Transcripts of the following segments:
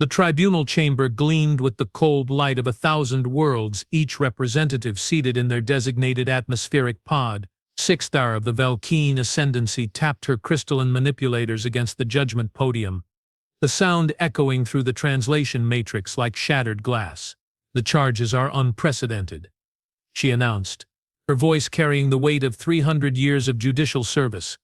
The tribunal chamber gleamed with the cold light of 1,000 worlds, each representative seated in their designated atmospheric pod. Sixthar of the Velkeen Ascendancy tapped her crystalline manipulators against the judgment podium, the sound echoing through the translation matrix like shattered glass. "The charges are unprecedented," she announced, her voice carrying the weight of 300 years of judicial service.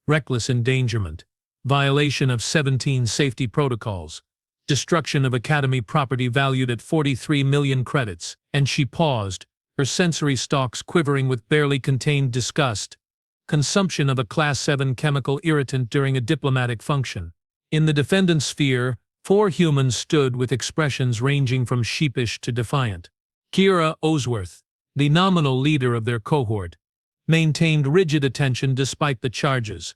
"Reckless endangerment, violation of 17 safety protocols, destruction of Academy property valued at 43 million credits," and she paused, her sensory stalks quivering with barely contained disgust. "Consumption of a Class 7 chemical irritant during a diplomatic function." In the defendant's sphere, 4 humans stood with expressions ranging from sheepish to defiant. Kiera Osworth, the nominal leader of their cohort, maintained rigid attention despite the charges.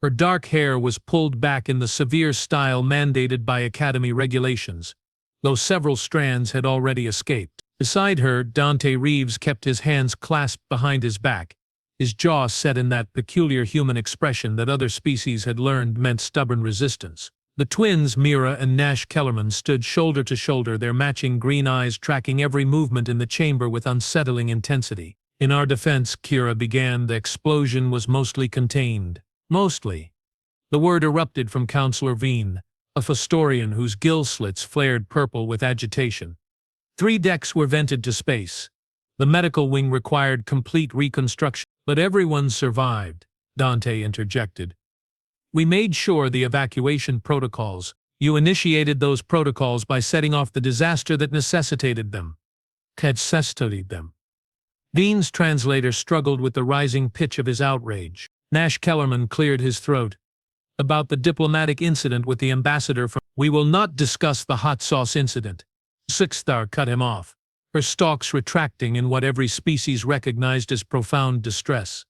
Her dark hair was pulled back in the severe style mandated by Academy regulations, though several strands had already escaped. Beside her, Dante Reeves kept his hands clasped behind his back, his jaw set in that peculiar human expression that other species had learned meant stubborn resistance. The twins, Mira and Nash Kellerman, stood shoulder to shoulder, their matching green eyes tracking every movement in the chamber with unsettling intensity. "In our defense," Kiera began, "the explosion was mostly contained." Mostly. The word erupted from Counselor Veen, a Festorian whose gill slits flared purple with agitation. 3 decks were vented to space. The medical wing required complete reconstruction. "But everyone survived," Dante interjected. "We made sure the evacuation protocols. You initiated those protocols by setting off the disaster that necessitated them." Veen's translator struggled with the rising pitch of his outrage. Nash Kellerman cleared his throat. "About the diplomatic incident with the ambassador from—" "We will not discuss the hot sauce incident." Sixthar cut him off, her stalks retracting in what every species recognized as profound distress.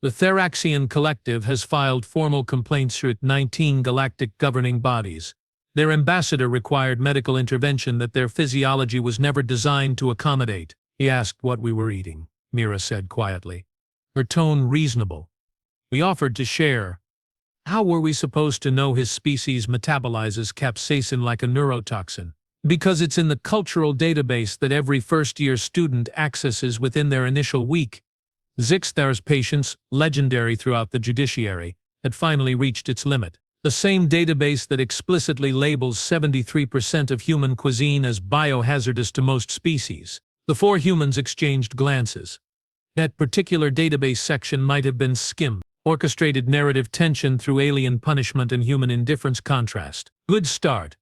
"The Theraxian Collective has filed formal complaints with 19 galactic governing bodies. Their ambassador required medical intervention that their physiology was never designed to accommodate." "He asked what we were eating," Mira said quietly, her tone reasonable. "We offered to share." "How were we supposed to know his species metabolizes capsaicin like a neurotoxin?" "Because it's in the cultural database that every first-year student accesses within their initial week." Zixthar's patience, legendary throughout the judiciary, had finally reached its limit. The same database that explicitly labels 73% of human cuisine as biohazardous to most species. The 4 humans exchanged glances. That particular database section might have been skimmed. Orchestrated narrative tension through alien punishment and human indifference contrast. "Good start.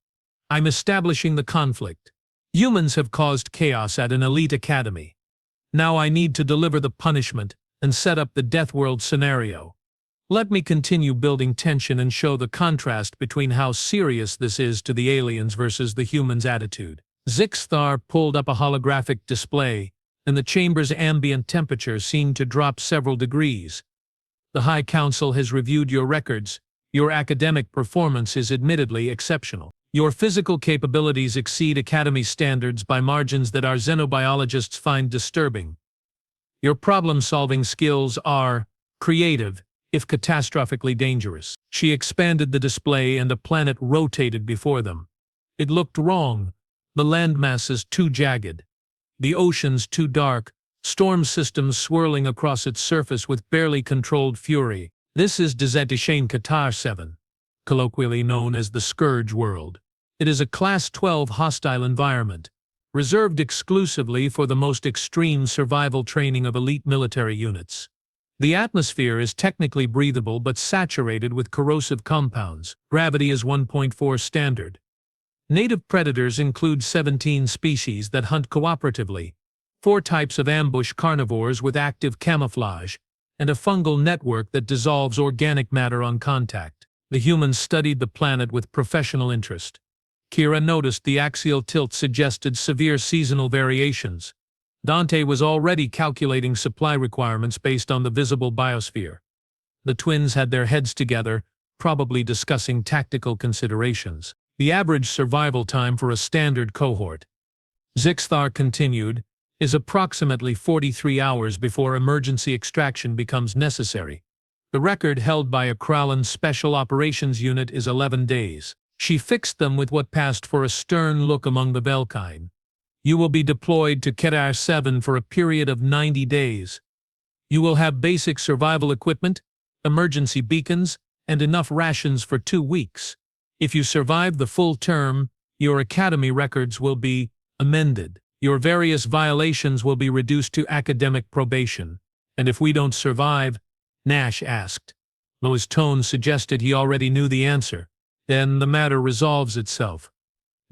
I'm establishing the conflict. Humans have caused chaos at an elite academy. Now I need to deliver the punishment and set up the Deathworld scenario. Let me continue building tension and show the contrast between how serious this is to the aliens versus the humans' attitude." Zixthar pulled up a holographic display, and the chamber's ambient temperature seemed to drop several degrees. "The High Council has reviewed your records. Your academic performance is admittedly exceptional. Your physical capabilities exceed Academy standards by margins that our xenobiologists find disturbing. Your problem-solving skills are creative, if catastrophically dangerous." She expanded the display and a planet rotated before them. It looked wrong, the landmasses too jagged, the oceans too dark, storm systems swirling across its surface with barely controlled fury. "This is Dezetishain Qatar 7, colloquially known as the Scourge World. It is a Class 12 hostile environment, reserved exclusively for the most extreme survival training of elite military units. The atmosphere is technically breathable but saturated with corrosive compounds. Gravity is 1.4 standard. Native predators include 17 species that hunt cooperatively, 4 types of ambush carnivores with active camouflage, and a fungal network that dissolves organic matter on contact." The humans studied the planet with professional interest. Kiera noticed the axial tilt suggested severe seasonal variations. Dante was already calculating supply requirements based on the visible biosphere. The twins had their heads together, probably discussing tactical considerations. "The average survival time for a standard cohort," Zixthar continued, "is approximately 43 hours before emergency extraction becomes necessary. The record held by a Krallen Special Operations Unit is 11 days. She fixed them with what passed for a stern look among the Velkine. You will be deployed to Kedar 7 for a period of 90 days. You will have basic survival equipment, emergency beacons, and enough rations for 2 weeks. If you survive the full term, your academy records will be amended. Your various violations will be reduced to academic probation. And if we don't survive? Nash asked, though his tone suggested he already knew the answer. Then the matter resolves itself.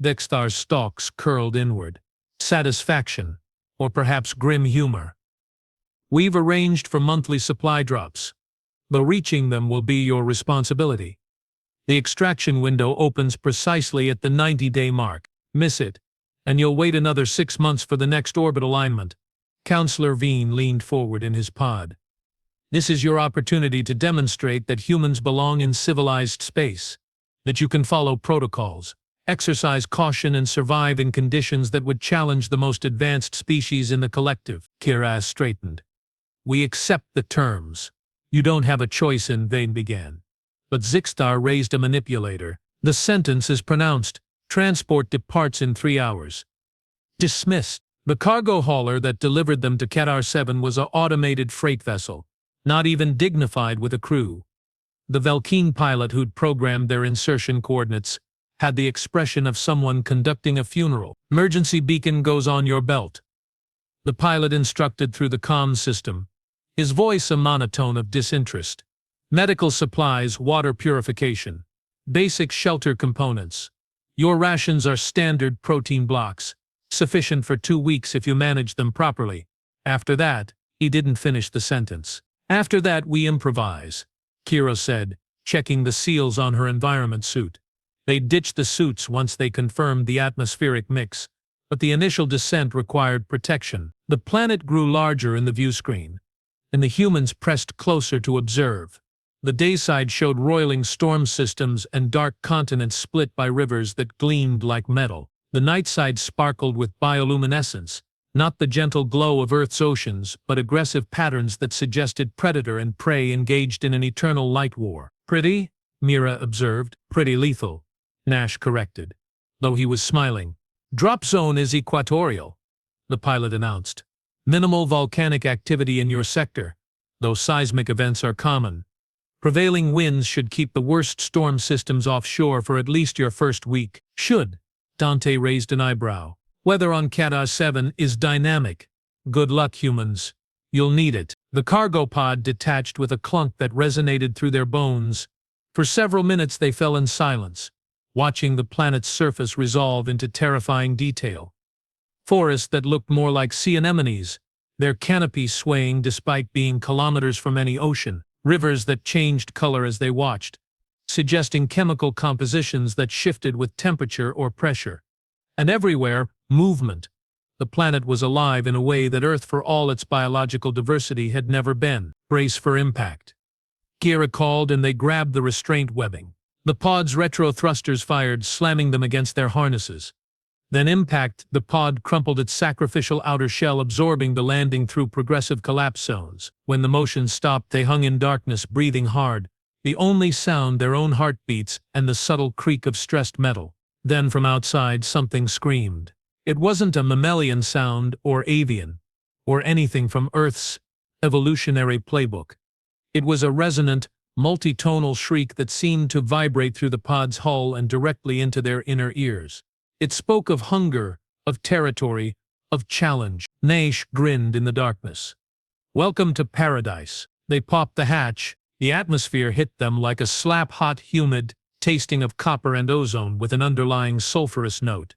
Dexter's stalks curled inward. Satisfaction, or perhaps grim humor. We've arranged for monthly supply drops, though reaching them will be your responsibility. The extraction window opens precisely at the 90-day mark. Miss it, and you'll wait another 6 months for the next orbit alignment. Counselor Veen leaned forward in his pod. This is your opportunity to demonstrate that humans belong in civilized space, that you can follow protocols, exercise caution, and survive in conditions that would challenge the most advanced species in the collective. Kiera straightened. We accept the terms. You don't have a choice, Vane began. But Zixtar raised a manipulator. The sentence is pronounced. Transport departs in 3 hours. Dismissed. The cargo hauler that delivered them to Kedar 7 was an automated freight vessel, not even dignified with a crew. The Velkine pilot who'd programmed their insertion coordinates had the expression of someone conducting a funeral. Emergency beacon goes on your belt. The pilot instructed through the comms system, his voice a monotone of disinterest. Medical supplies, water purification, basic shelter components. Your rations are standard protein blocks, sufficient for 2 weeks if you manage them properly. After that, he didn't finish the sentence. After that we improvise, Kiera said, checking the seals on her environment suit. They ditched the suits once they confirmed the atmospheric mix, but the initial descent required protection. The planet grew larger in the view screen, and the humans pressed closer to observe. The dayside showed roiling storm systems and dark continents split by rivers that gleamed like metal. The nightside sparkled with bioluminescence, not the gentle glow of Earth's oceans, but aggressive patterns that suggested predator and prey engaged in an eternal light war. Pretty, Mira observed. Pretty lethal, Nash corrected, though he was smiling. Drop zone is equatorial, the pilot announced. Minimal volcanic activity in your sector, though seismic events are common. Prevailing winds should keep the worst storm systems offshore for at least your first week. Should. Dante raised an eyebrow. Weather on Kedar 7 is dynamic. Good luck, humans. You'll need it. The cargo pod detached with a clunk that resonated through their bones. For several minutes they fell in silence, watching the planet's surface resolve into terrifying detail. Forests that looked more like sea anemones, their canopies swaying despite being kilometers from any ocean. Rivers that changed color as they watched, suggesting chemical compositions that shifted with temperature or pressure. And everywhere, movement. The planet was alive in a way that Earth, for all its biological diversity, had never been. Brace for impact. Kiera called, and they grabbed the restraint webbing. The pod's retro thrusters fired, slamming them against their harnesses. Then impact, the pod crumpled its sacrificial outer shell, absorbing the landing through progressive collapse zones. When the motion stopped, they hung in darkness, breathing hard, the only sound their own heartbeats and the subtle creak of stressed metal. Then from outside something screamed. It wasn't a mammalian sound or avian, or anything from Earth's evolutionary playbook. It was a resonant, multitonal shriek that seemed to vibrate through the pod's hull and directly into their inner ears. It spoke of hunger, of territory, of challenge. Nash grinned in the darkness. Welcome to paradise. They popped the hatch. The atmosphere hit them like a slap-hot, humid, tasting of copper and ozone with an underlying sulfurous note.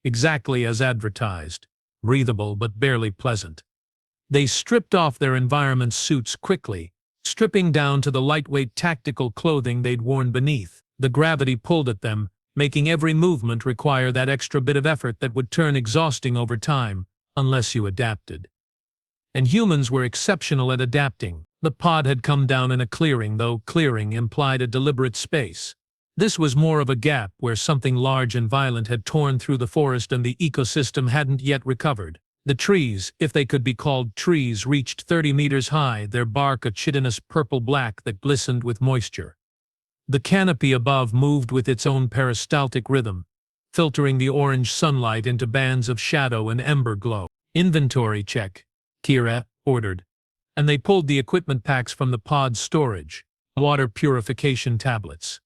Exactly as advertised. Breathable but barely pleasant. They stripped off their environment suits quickly, stripping down to the lightweight tactical clothing they'd worn beneath. The gravity pulled at them, making every movement require that extra bit of effort that would turn exhausting over time, unless you adapted. And humans were exceptional at adapting. The pod had come down in a clearing, though clearing implied a deliberate space. This was more of a gap where something large and violent had torn through the forest and the ecosystem hadn't yet recovered. The trees, if they could be called trees, reached 30 meters high, their bark a chitinous purple-black that glistened with moisture. The canopy above moved with its own peristaltic rhythm, filtering the orange sunlight into bands of shadow and ember glow. "Inventory check," Kiera ordered, and they pulled the equipment packs from the pod's storage. "Water purification tablets."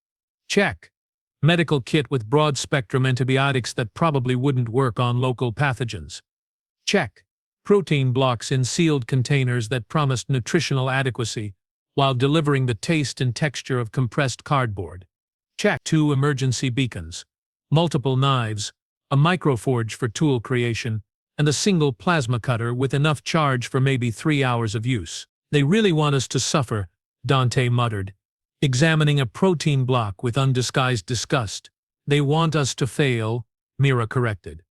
Check. "Medical kit with broad-spectrum antibiotics that probably wouldn't work on local pathogens." Check. "Protein blocks in sealed containers that promised nutritional adequacy while delivering the taste and texture of compressed cardboard." Check. 2 emergency beacons, multiple knives, a microforge for tool creation, and a single plasma cutter with enough charge for maybe 3 hours of use. "They really want us to suffer," Dante muttered, examining a protein block with undisguised disgust. "They want us to fail," Mira corrected.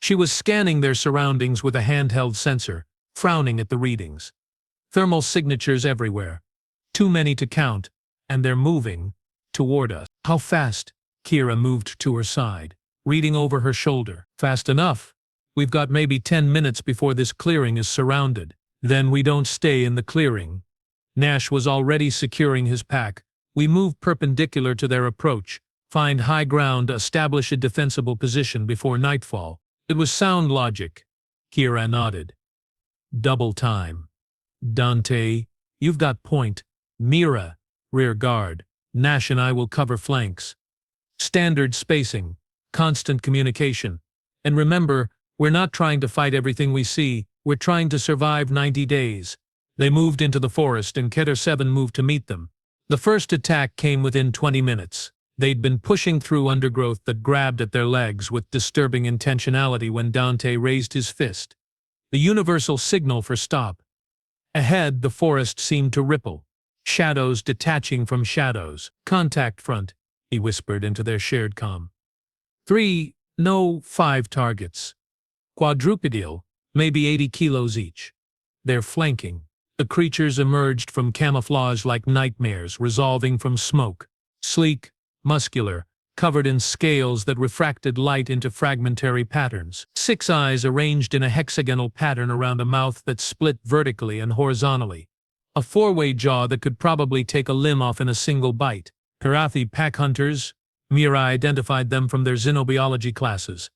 She was scanning their surroundings with a handheld sensor, frowning at the readings. Thermal signatures everywhere. Too many to count, and they're moving toward us. "How fast?" Kiera moved to her side, reading over her shoulder. "Fast enough. We've got maybe 10 minutes before this clearing is surrounded. Then we don't stay in the clearing." Nash was already securing his pack. "We move perpendicular to their approach, find high ground, establish a defensible position before nightfall." It was sound logic. Kiera nodded. "Double time." "Dante, you've got point. Mira, rear guard. Nash and I will cover flanks. Standard spacing, constant communication. And remember, we're not trying to fight everything we see, we're trying to survive 90 days. They moved into the forest and Keter 7 moved to meet them. The first attack came within 20 minutes. They'd been pushing through undergrowth that grabbed at their legs with disturbing intentionality when Dante raised his fist. The universal signal for stop. Ahead, the forest seemed to ripple. Shadows detaching from shadows. "Contact front," he whispered into their shared comm. 3, no, 5 targets. Quadrupedal, maybe 80 kilos each. They're flanking." The creatures emerged from camouflage like nightmares resolving from smoke. Sleek, muscular, covered in scales that refracted light into fragmentary patterns. 6 eyes arranged in a hexagonal pattern around a mouth that split vertically and horizontally. A 4-way jaw that could probably take a limb off in a single bite. Parathi pack hunters, Mira identified them from their xenobiology classes.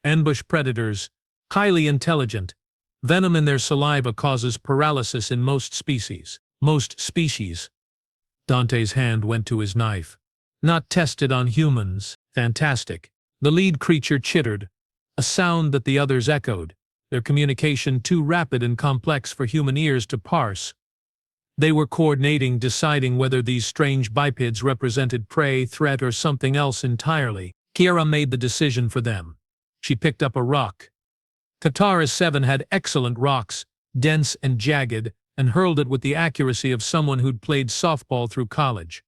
Ambush predators, highly intelligent. Venom in their saliva causes paralysis in most species. Most species. Dante's hand went to his knife. "Not tested on humans." "Fantastic." The lead creature chittered, a sound that the others echoed, their communication too rapid and complex for human ears to parse. They were coordinating, deciding whether these strange bipeds represented prey, threat, or something else entirely. Kiera made the decision for them. She picked up a rock. Katara 7 had excellent rocks, dense and jagged, and hurled it with the accuracy of someone who'd played softball through college.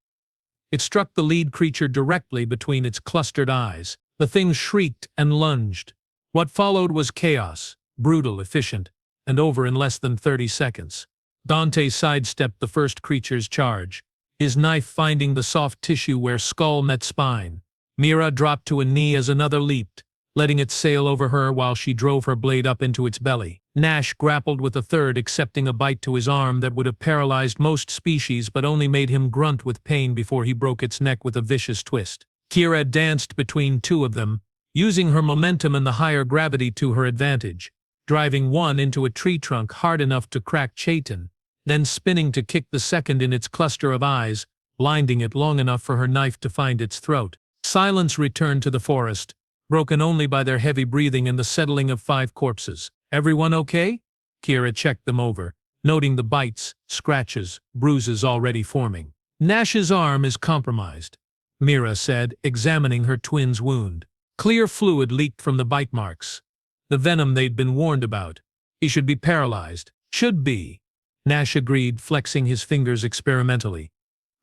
It struck the lead creature directly between its clustered eyes. The thing shrieked and lunged. What followed was chaos, brutal, efficient, and over in less than 30 seconds. Dante sidestepped the first creature's charge, his knife finding the soft tissue where skull met spine. Mira dropped to a knee as another leaped, letting it sail over her while she drove her blade up into its belly. Nash grappled with a third, accepting a bite to his arm that would have paralyzed most species but only made him grunt with pain before he broke its neck with a vicious twist. Kiera danced between 2 of them, using her momentum and the higher gravity to her advantage, driving one into a tree trunk hard enough to crack Chaitan, then spinning to kick the second in its cluster of eyes, blinding it long enough for her knife to find its throat. Silence returned to the forest, broken only by their heavy breathing and the settling of 5 corpses. "Everyone okay?" Kiera checked them over, noting the bites, scratches, bruises already forming. "Nash's arm is compromised," Mira said, examining her twin's wound. Clear fluid leaked from the bite marks. The venom they'd been warned about. "He should be paralyzed." "Should be," Nash agreed, flexing his fingers experimentally.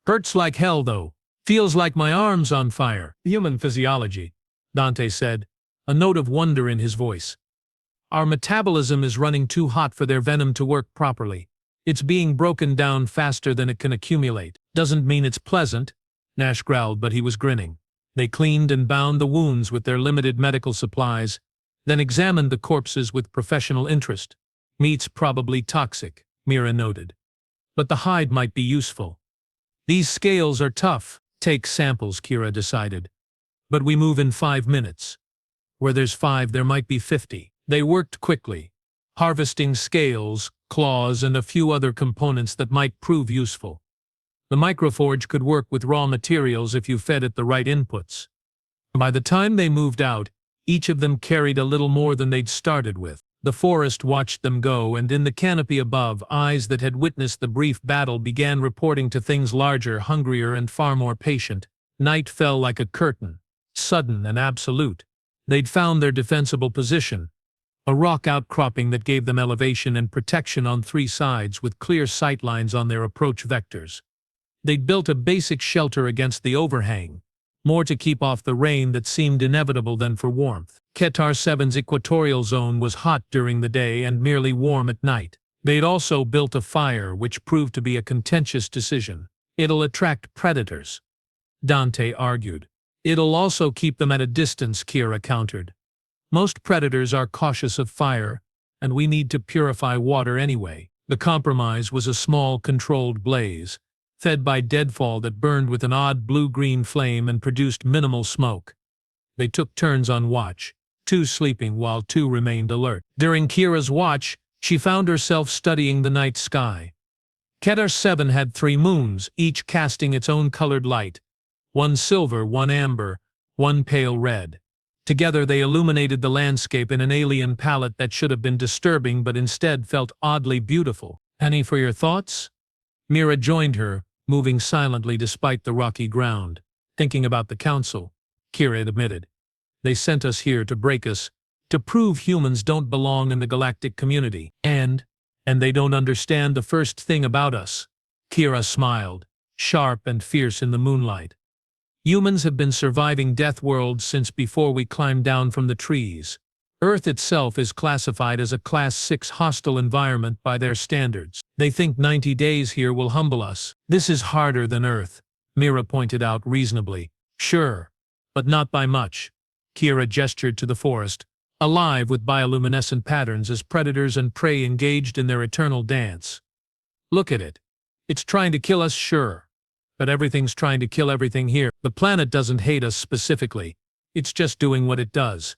"Hurts like hell, though. Feels like my arm's on fire." "Human physiology," Dante said, a note of wonder in his voice. "Our metabolism is running too hot for their venom to work properly. It's being broken down faster than it can accumulate." "Doesn't mean it's pleasant," Nash growled, but he was grinning. They cleaned and bound the wounds with their limited medical supplies, then examined the corpses with professional interest. "Meat's probably toxic," Mira noted. "But the hide might be useful. These scales are tough." Take samples, Kiera decided. But we move in 5 minutes. Where there's 5, there might be 50. They worked quickly, harvesting scales, claws, and a few other components that might prove useful. The microforge could work with raw materials if you fed it the right inputs. By the time they moved out, each of them carried a little more than they'd started with. The forest watched them go, and in the canopy above, eyes that had witnessed the brief battle began reporting to things larger, hungrier, and far more patient. Night fell like a curtain, sudden and absolute. They'd found their defensible position, a rock outcropping that gave them elevation and protection on 3 sides with clear sightlines on their approach vectors. They'd built a basic shelter against the overhang, more to keep off the rain that seemed inevitable than for warmth. Ketar 7's equatorial zone was hot during the day and merely warm at night. They'd also built a fire, which proved to be a contentious decision. It'll attract predators, Dante argued. It'll also keep them at a distance, Kiera countered. Most predators are cautious of fire, and we need to purify water anyway. The compromise was a small, controlled blaze, fed by deadfall that burned with an odd blue-green flame and produced minimal smoke. They took turns on watch, 2 sleeping while 2 remained alert. During Kiera's watch, she found herself studying the night sky. Keter 7 had 3 moons, each casting its own colored light. 1 silver, 1 amber, 1 pale red. Together they illuminated the landscape in an alien palette that should have been disturbing but instead felt oddly beautiful. Any for your thoughts? Mira joined her, moving silently despite the rocky ground. Thinking about the council, Kiera admitted. They sent us here to break us, to prove humans don't belong in the galactic community. And they don't understand the first thing about us. Kiera smiled, sharp and fierce in the moonlight. Humans have been surviving Deathworld since before we climbed down from the trees. Earth itself is classified as a Class 6 hostile environment by their standards. They think 90 days here will humble us. This is harder than Earth, Mira pointed out reasonably. Sure, but not by much. Kiera gestured to the forest, alive with bioluminescent patterns as predators and prey engaged in their eternal dance. Look at it. It's trying to kill us, sure. But everything's trying to kill everything here. The planet doesn't hate us specifically. It's just doing what it does.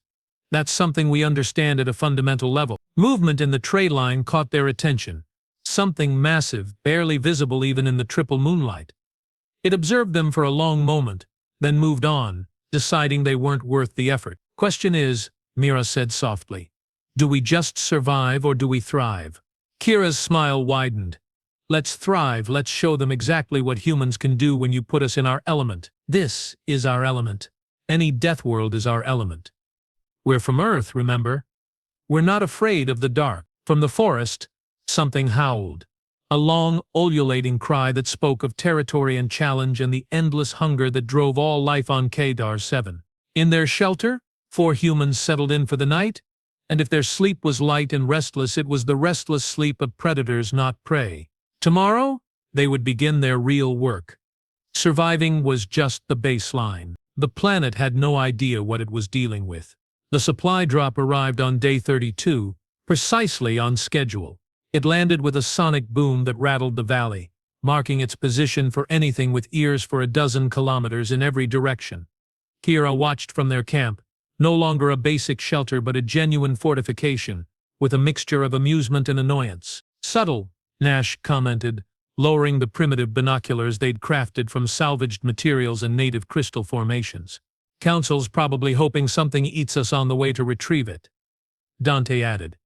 That's something we understand at a fundamental level. Movement in the trade line caught their attention. Something massive, barely visible even in the triple moonlight. It observed them for a long moment, then moved on, deciding they weren't worth the effort. Question is, Mira said softly, do we just survive or do we thrive? Kiera's smile widened. Let's thrive, let's show them exactly what humans can do when you put us in our element. This is our element. Any Deathworld is our element. We're from Earth, remember? We're not afraid of the dark. From the forest, something howled. A long, ululating cry that spoke of territory and challenge and the endless hunger that drove all life on Kadar 7. In their shelter, 4 humans settled in for the night, and if their sleep was light and restless, it was the restless sleep of predators, not prey. Tomorrow, they would begin their real work. Surviving was just the baseline. The planet had no idea what it was dealing with. The supply drop arrived on day 32, precisely on schedule. It landed with a sonic boom that rattled the valley, marking its position for anything with ears for a dozen kilometers in every direction. Kiera watched from their camp, no longer a basic shelter but a genuine fortification, with a mixture of amusement and annoyance. Subtle, Nash commented, lowering the primitive binoculars they'd crafted from salvaged materials and native crystal formations. Council's probably hoping something eats us on the way to retrieve it. Dante added.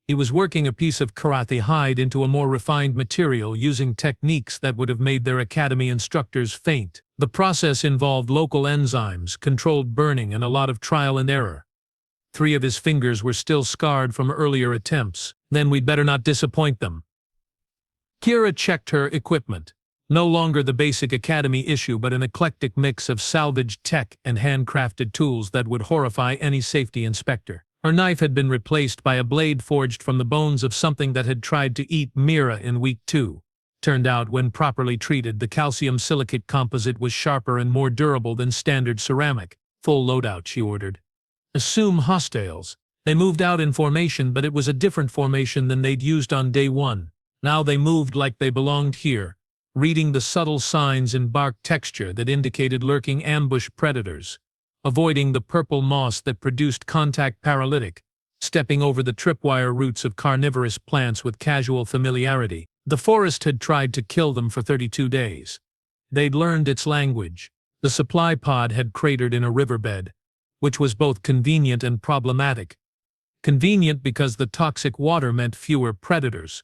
He was working a piece of karate hide into a more refined material using techniques that would have made their academy instructors faint. The process involved local enzymes, controlled burning, and a lot of trial and error. 3 of his fingers were still scarred from earlier attempts. Then we'd better not disappoint them. Kiera checked her equipment. No longer the basic academy issue but an eclectic mix of salvaged tech and handcrafted tools that would horrify any safety inspector. Her knife had been replaced by a blade forged from the bones of something that had tried to eat Mira in week 2. Turned out, when properly treated, the calcium silicate composite was sharper and more durable than standard ceramic. Full loadout, she ordered. Assume hostiles. They moved out in formation, but it was a different formation than they'd used on day 1. Now they moved like they belonged here, reading the subtle signs in bark texture that indicated lurking ambush predators, avoiding the purple moss that produced contact paralytic, stepping over the tripwire roots of carnivorous plants with casual familiarity. The forest had tried to kill them for 32 days. They'd learned its language. The supply pod had cratered in a riverbed, which was both convenient and problematic. Convenient because the toxic water meant fewer predators.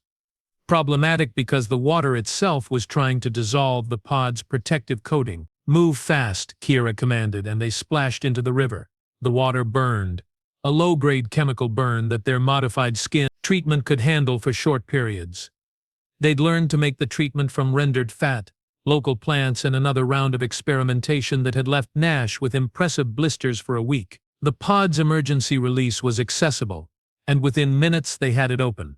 Problematic because the water itself was trying to dissolve the pod's protective coating. "Move fast," Kiera commanded, and they splashed into the river. The water burned, a low-grade chemical burn that their modified skin treatment could handle for short periods. They'd learned to make the treatment from rendered fat, local plants, and another round of experimentation that had left Nash with impressive blisters for a week. The pod's emergency release was accessible, and within minutes they had it open.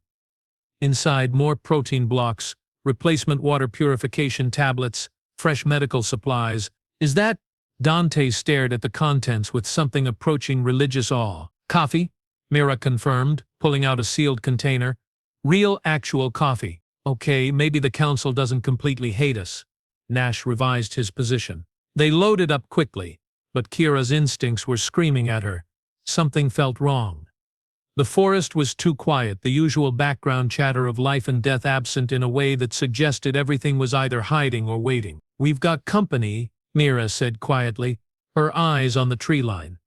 Inside, more protein blocks, replacement water purification tablets, fresh medical supplies. "Is that?" Dante stared at the contents with something approaching religious awe. "Coffee," Mira confirmed, pulling out a sealed container. "Real, actual coffee." "Okay, maybe the council doesn't completely hate us." Nash revised his position. They loaded up quickly, but Kiera's instincts were screaming at her. Something felt wrong. The forest was too quiet, the usual background chatter of life and death absent in a way that suggested everything was either hiding or waiting. "We've got company," Mira said quietly, her eyes on the tree line.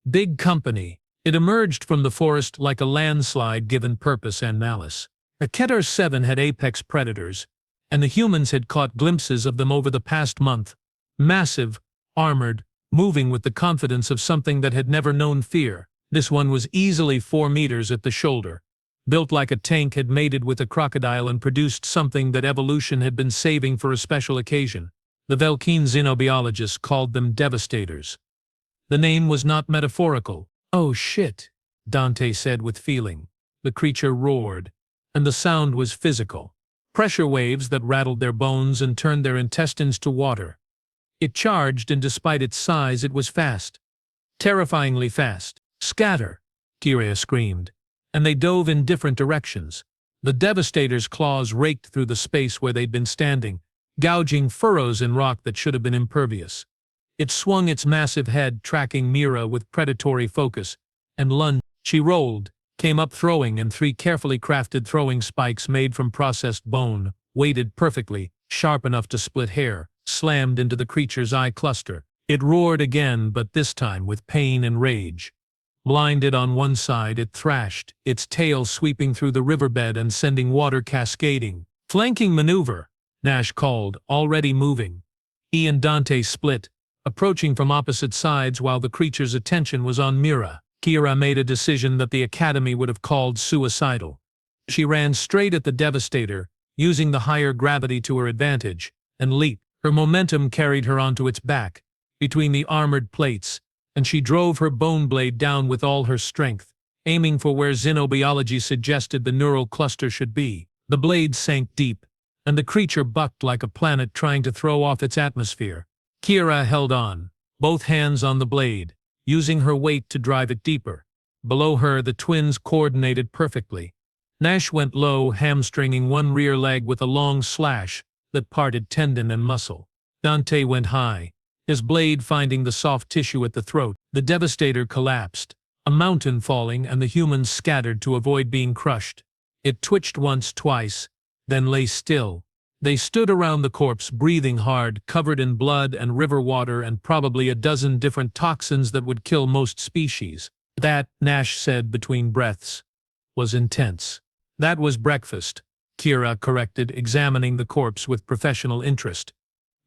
Big company. It emerged from the forest like a landslide given purpose and malice. The Keter 7 had apex predators, and the humans had caught glimpses of them over the past month. Massive, armored, moving with the confidence of something that had never known fear. This one was easily 4 meters at the shoulder. Built like a tank, had mated with a crocodile and produced something that evolution had been saving for a special occasion. The Velkeen xenobiologists called them devastators. The name was not metaphorical. "Oh shit," Dante said with feeling. The creature roared, and the sound was physical. Pressure waves that rattled their bones and turned their intestines to water. It charged, and despite its size, it was fast. Terrifyingly fast. "Scatter!" Kiera screamed, and they dove in different directions. The devastator's claws raked through the space where they'd been standing, gouging furrows in rock that should have been impervious. It swung its massive head, tracking Mira with predatory focus, and lunged. She rolled, came up throwing, and 3 carefully crafted throwing spikes made from processed bone, weighted perfectly, sharp enough to split hair, slammed into the creature's eye cluster. It roared again, but this time with pain and rage. Blinded on one side, it thrashed, its tail sweeping through the riverbed and sending water cascading. "Flanking maneuver," Nash called, already moving. He and Dante split, approaching from opposite sides while the creature's attention was on Mira. Kiera made a decision that the Academy would have called suicidal. She ran straight at the Devastator, using the higher gravity to her advantage, and leaped. Her momentum carried her onto its back, between the armored plates, and she drove her bone blade down with all her strength, aiming for where xenobiology suggested the neural cluster should be. The blade sank deep, and the creature bucked like a planet trying to throw off its atmosphere. Kiera held on, both hands on the blade, using her weight to drive it deeper. Below her, the twins coordinated perfectly. Nash went low, hamstringing one rear leg with a long slash that parted tendon and muscle. Dante went high, his blade finding the soft tissue at the throat. The Devastator collapsed, a mountain falling, and the humans scattered to avoid being crushed. It twitched once, twice, then lay still. They stood around the corpse, breathing hard, covered in blood and river water and probably a dozen different toxins that would kill most species. "That," Nash said between breaths, "was intense." "That was breakfast," Kiera corrected, examining the corpse with professional interest.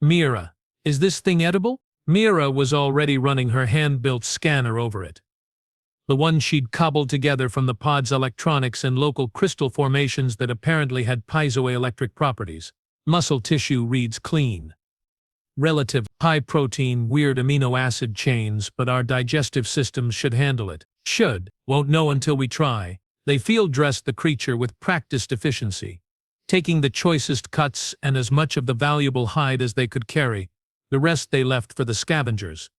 "Mira, is this thing edible?" Mira was already running her hand-built scanner over it. The one she'd cobbled together from the pod's electronics and local crystal formations that apparently had piezoelectric properties. "Muscle tissue reads clean. Relative high protein, weird amino acid chains, but our digestive systems should handle it." "Should. Won't know until we try." They field-dressed the creature with practiced efficiency, taking the choicest cuts and as much of the valuable hide as they could carry. The rest they left for the scavengers.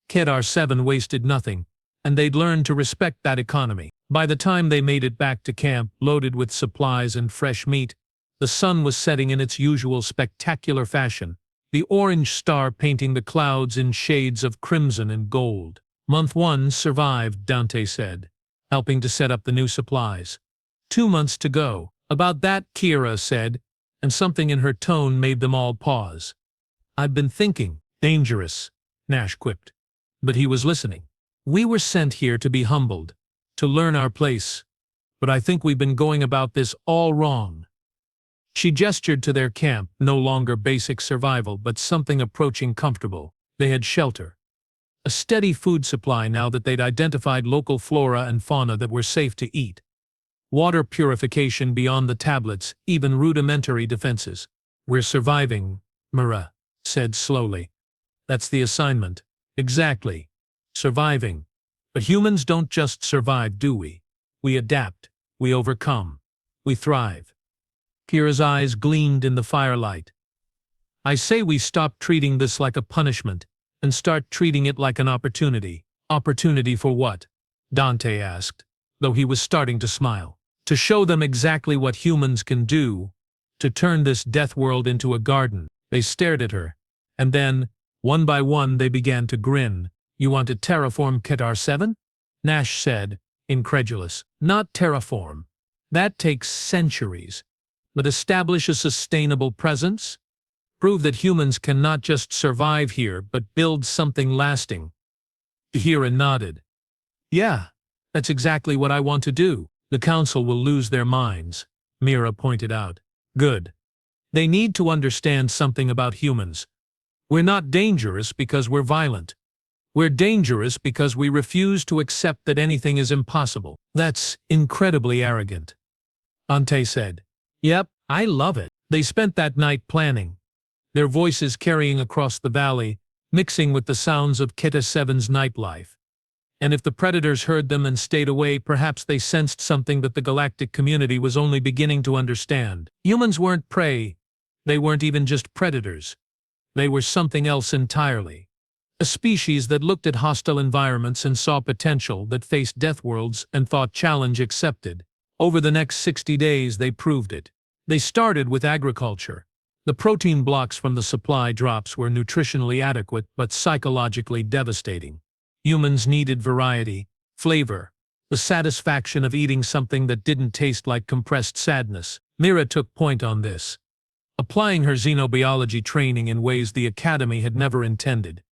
Kedar 7 wasted nothing, and they'd learned to respect that economy. By the time they made it back to camp, loaded with supplies and fresh meat, The sun was setting in its usual spectacular fashion, the orange star painting the clouds in shades of crimson and gold. Month 1 survived, Dante said, helping to set up the new supplies. 2 months to go. About that, Kiera said, and something in her tone made them all pause. I've been thinking. Dangerous, Nash quipped. But he was listening. We were sent here to be humbled, to learn our place. But I think we've been going about this all wrong. She gestured to their camp, no longer basic survival, but something approaching comfortable. They had shelter. A steady food supply now that they'd identified local flora and fauna that were safe to eat. Water purification beyond the tablets, even rudimentary defenses. We're surviving, Mira said slowly. That's the assignment. Exactly. Surviving. But humans don't just survive, do we? We adapt. We overcome. We thrive. Kiera's eyes gleamed in the firelight. I say we stop treating this like a punishment and start treating it like an opportunity. Opportunity for what? Dante asked, though he was starting to smile. To show them exactly what humans can do, to turn this Deathworld into a garden. They stared at her, and then, one by one, they began to grin. You want to terraform Keter 7? Nash said, incredulous. Not terraform. That takes centuries. But establish a sustainable presence? Prove that humans can not just survive here, but build something lasting. Kiera nodded. Yeah, that's exactly what I want to do. The Council will lose their minds, Mira pointed out. Good. They need to understand something about humans. We're not dangerous because we're violent. We're dangerous because we refuse to accept that anything is impossible. That's incredibly arrogant. Dante said. Yep, I love it. They spent that night planning, their voices carrying across the valley, mixing with the sounds of Keter 7's nightlife. And if the predators heard them and stayed away, perhaps they sensed something that the galactic community was only beginning to understand. Humans weren't prey. They weren't even just predators. They were something else entirely. A species that looked at hostile environments and saw potential, that faced deathworlds and thought challenge accepted. Over the next 60 days, they proved it. They started with agriculture. The protein blocks from the supply drops were nutritionally adequate but psychologically devastating. Humans needed variety, flavor, the satisfaction of eating something that didn't taste like compressed sadness. Mira took point on this, applying her xenobiology training in ways the Academy had never intended.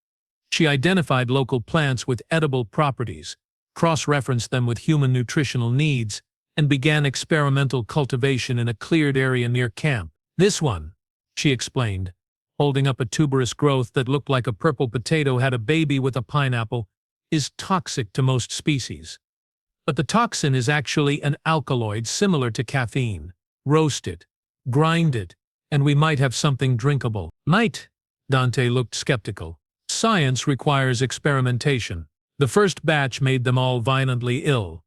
She identified local plants with edible properties, cross-referenced them with human nutritional needs, and began experimental cultivation in a cleared area near camp. This one, she explained, holding up a tuberous growth that looked like a purple potato had a baby with a pineapple, is toxic to most species. But the toxin is actually an alkaloid similar to caffeine. Roast it, grind it, and we might have something drinkable. Might? Dante looked skeptical. Science requires experimentation. The first batch made them all violently ill.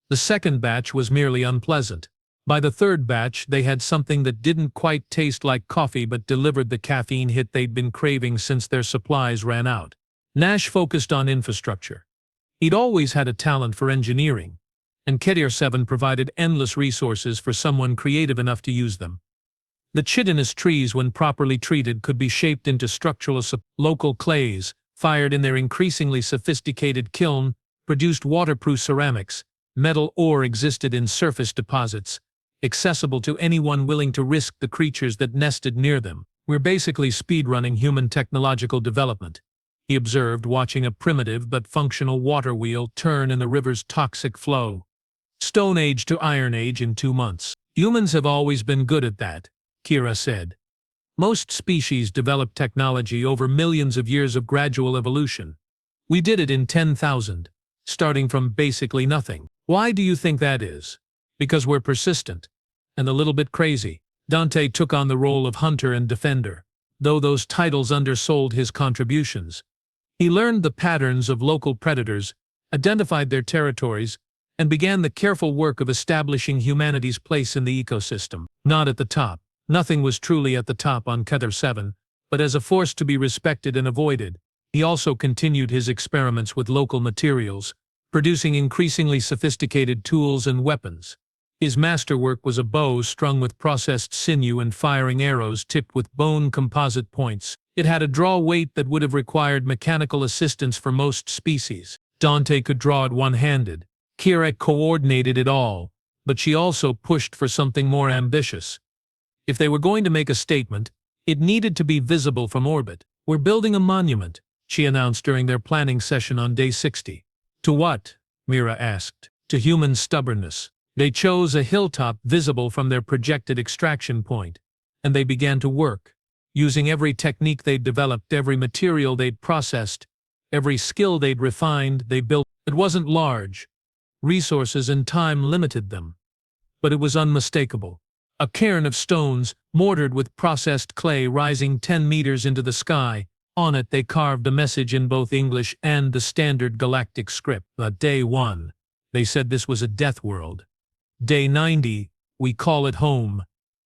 The second batch was merely unpleasant. By the third batch, they had something that didn't quite taste like coffee but delivered the caffeine hit they'd been craving since their supplies ran out. Nash focused on infrastructure. He'd always had a talent for engineering, and Keter 7 provided endless resources for someone creative enough to use them. The chitinous trees, when properly treated, could be shaped into structural local clays, fired in their increasingly sophisticated kiln, produced waterproof ceramics. Metal ore existed in surface deposits, accessible to anyone willing to risk the creatures that nested near them. We're basically speedrunning human technological development, he observed, watching a primitive but functional water wheel turn in the river's toxic flow. Stone Age to Iron Age in 2 months. Humans have always been good at that, Kiera said. Most species develop technology over millions of years of gradual evolution. We did it in 10,000, starting from basically nothing. Why do you think that is? Because we're persistent, and a little bit crazy. Dante took on the role of hunter and defender, though those titles undersold his contributions. He learned the patterns of local predators, identified their territories, and began the careful work of establishing humanity's place in the ecosystem. Not at the top. Nothing was truly at the top on Keter 7, but as a force to be respected and avoided, he also continued his experiments with local materials, producing increasingly sophisticated tools and weapons. His masterwork was a bow strung with processed sinew and firing arrows tipped with bone composite points. It had a draw weight that would have required mechanical assistance for most species. Dante could draw it one-handed. Kiera coordinated it all, but she also pushed for something more ambitious. If they were going to make a statement, it needed to be visible from orbit. "We're building a monument," she announced during their planning session on day 60. "To what?" Mira asked. "To human stubbornness." They chose a hilltop visible from their projected extraction point, and they began to work. Using every technique they'd developed, every material they'd processed, every skill they'd refined, they built. It wasn't large. Resources and time limited them. But it was unmistakable. A cairn of stones, mortared with processed clay rising 10 meters into the sky. On it they carved a message in both English and the standard galactic script. Day 1. They said this was a death world. Day 90, we call it home.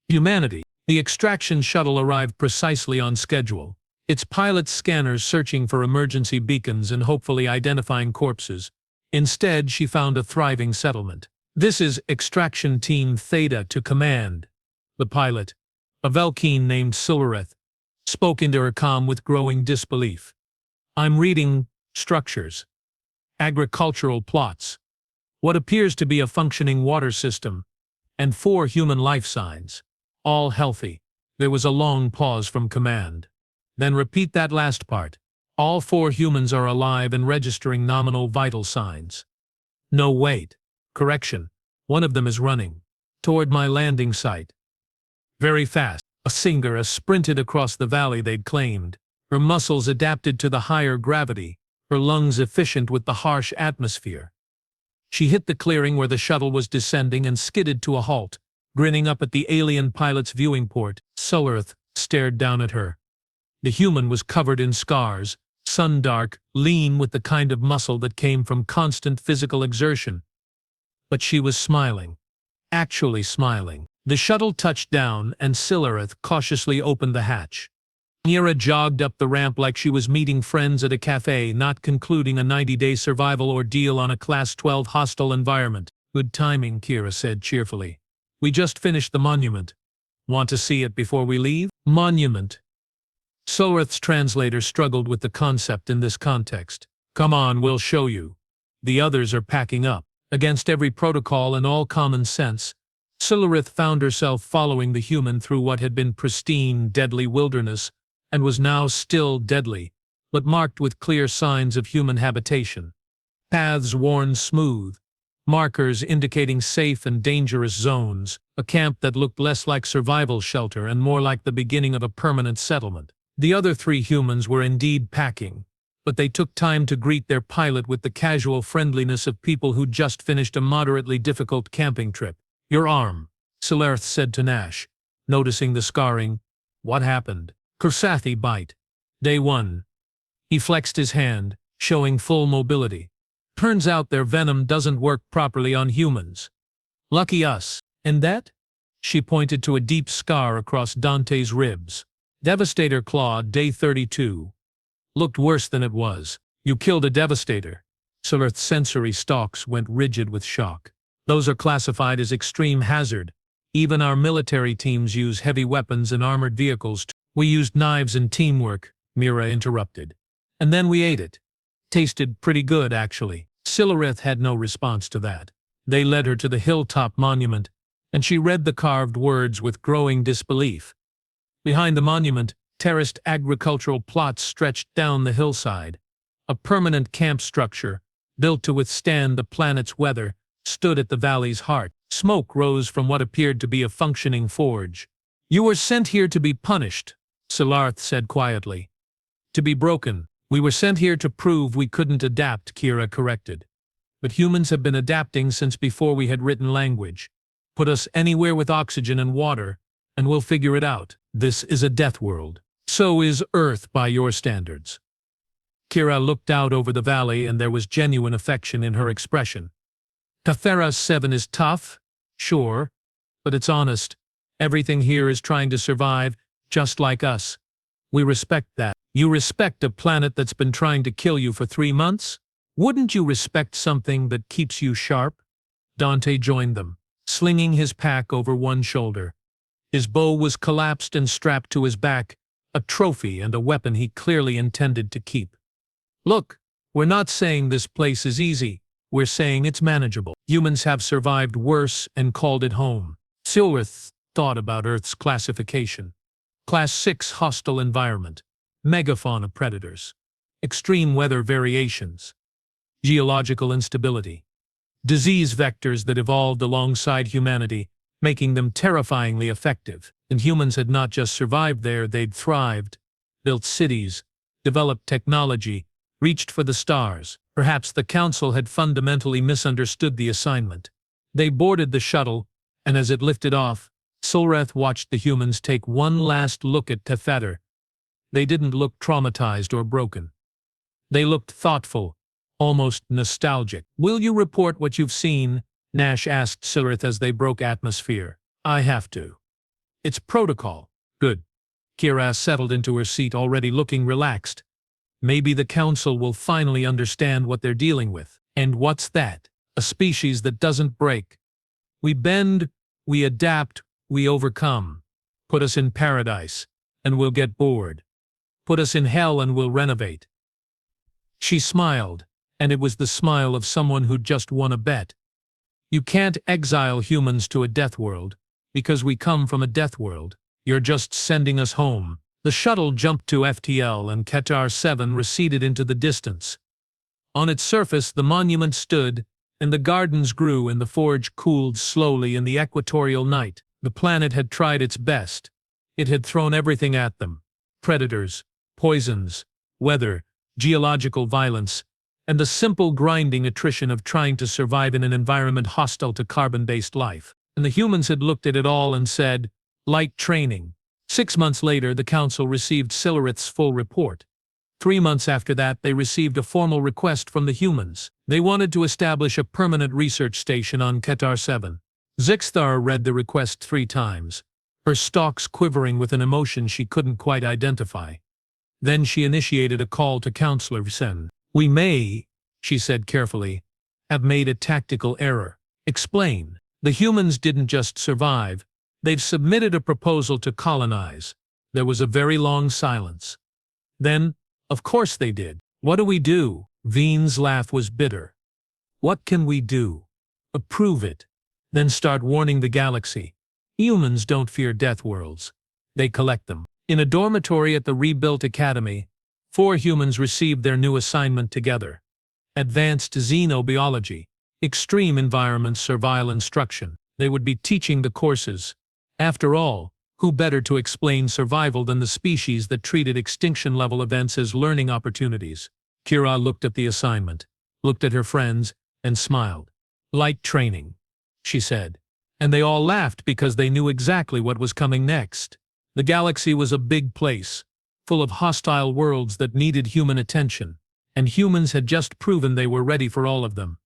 Humanity. The extraction shuttle arrived precisely on schedule, its pilot's scanners searching for emergency beacons and hopefully identifying corpses. Instead, she found a thriving settlement. "This is Extraction Team Theta to command." The pilot, a Velkeen named Silvereth, spoke into her comm with growing disbelief. "I'm reading structures. Agricultural plots. What appears to be a functioning water system. And 4 human life signs. All healthy." There was a long pause from command. "Then repeat that last part. All 4 humans are alive and registering nominal vital signs." "No, wait. Correction. One of them is running. Toward my landing site. Very fast." A Singer sprinted across the valley they'd claimed, her muscles adapted to the higher gravity, her lungs efficient with the harsh atmosphere. She hit the clearing where the shuttle was descending and skidded to a halt, grinning up at the alien pilot's viewing port. Silvereth stared down at her. The human was covered in scars, sun-dark, lean with the kind of muscle that came from constant physical exertion. But she was smiling. Actually smiling. The shuttle touched down, and Silvereth cautiously opened the hatch. Kiera jogged up the ramp like she was meeting friends at a cafe, not concluding a 90-day survival ordeal on a Class 12 hostile environment. "Good timing," Kiera said cheerfully. "We just finished the monument. Want to see it before we leave?" Monument. Silvereth's translator struggled with the concept in this context. "Come on, we'll show you. The others are packing up." Against every protocol and all common sense, Silvereth found herself following the human through what had been pristine, deadly wilderness, and was now still deadly, but marked with clear signs of human habitation. Paths worn smooth, markers indicating safe and dangerous zones, a camp that looked less like survival shelter and more like the beginning of a permanent settlement. The other 3 humans were indeed packing, but they took time to greet their pilot with the casual friendliness of people who'd just finished a moderately difficult camping trip. "Your arm," Silvereth said to Nash, noticing the scarring. "What happened?" "Kursathi bite. Day 1. He flexed his hand, showing full mobility. "Turns out their venom doesn't work properly on humans. Lucky us." "And that?" She pointed to a deep scar across Dante's ribs. "Devastator claw, day 32. Looked worse than it was." "You killed a Devastator." Silvereth's sensory stalks went rigid with shock. "Those are classified as extreme hazard. Even our military teams use heavy weapons and armored vehicles. We used knives and teamwork," Mira interrupted. "And then we ate it. Tasted pretty good, actually." Silvereth had no response to that. They led her to the hilltop monument, and she read the carved words with growing disbelief. Behind the monument, terraced agricultural plots stretched down the hillside. A permanent camp structure, built to withstand the planet's weather, stood at the valley's heart. Smoke rose from what appeared to be a functioning forge. "You were sent here to be punished," Silvereth said quietly. "To be broken. We were sent here to prove we couldn't adapt," Kiera corrected. "But humans have been adapting since before we had written language. Put us anywhere with oxygen and water, and we'll figure it out. This is a death world. So is Earth by your standards." Kiera looked out over the valley, and there was genuine affection in her expression. "Cathera 7 is tough, sure, but it's honest. Everything here is trying to survive, just like us. We respect that." "You respect a planet that's been trying to kill you for 3 months? Wouldn't you respect something that keeps you sharp?" Dante joined them. slinging his pack over one shoulder. His bow was collapsed and strapped to his back, a trophy and a weapon he clearly intended to keep. Look, we're not saying this place is easy, we're saying it's manageable. Humans have survived worse and called it home. Silrith thought about Earth's classification. Class 6 hostile environment, megafauna predators, extreme weather variations, geological instability, disease vectors that evolved alongside humanity, making them terrifyingly effective. And humans had not just survived there, they'd thrived, built cities, developed technology, reached for the stars. Perhaps the Council had fundamentally misunderstood the assignment. They boarded the shuttle, and as it lifted off, Silrith watched the humans take one last look at Tefetter. They didn't look traumatized or broken. They looked thoughtful, almost nostalgic. "Will you report what you've seen?" Nash asked Silrith as they broke atmosphere. "I have to. It's protocol." "Good." Kiera settled into her seat, already looking relaxed. Maybe the Council will finally understand what they're dealing with. "And what's that?" "A species that doesn't break. We bend, we adapt, we overcome. Put us in paradise, and we'll get bored. Put us in hell and we'll renovate." She smiled, and it was the smile of someone who'd just won a bet. "You can't exile humans to a death world, because we come from a death world. You're just sending us home." The shuttle jumped to FTL and Qatar 7 receded into the distance. On its surface the monument stood, and the gardens grew and the forge cooled slowly in the equatorial night. The planet had tried its best. It had thrown everything at them: predators, poisons, weather, geological violence, and the simple grinding attrition of trying to survive in an environment hostile to carbon-based life. And the humans had looked at it all and said, "Light training." 6 months later, the Council received Silrith's full report. 3 months after that, they received a formal request from the humans. They wanted to establish a permanent research station on Qatar 7. Zixthar read the request 3 times, her stalks quivering with an emotion she couldn't quite identify. Then she initiated a call to Counselor Sen. "We may," she said carefully, "have made a tactical error." "Explain." "The humans didn't just survive. They've submitted a proposal to colonize." There was a very long silence. Then, "Of course they did. What do we do?" Veen's laugh was bitter. "What can we do? Approve it. Then start warning the galaxy. Humans don't fear death worlds. They collect them." In a dormitory at the rebuilt academy, 4 humans received their new assignment together. Advanced xenobiology, extreme environment survival instruction. They would be teaching the courses. After all, who better to explain survival than the species that treated extinction-level events as learning opportunities? Kiera looked at the assignment, looked at her friends, and smiled. "Light training," she said. And they all laughed because they knew exactly what was coming next. The galaxy was a big place, full of hostile worlds that needed human attention, and humans had just proven they were ready for all of them.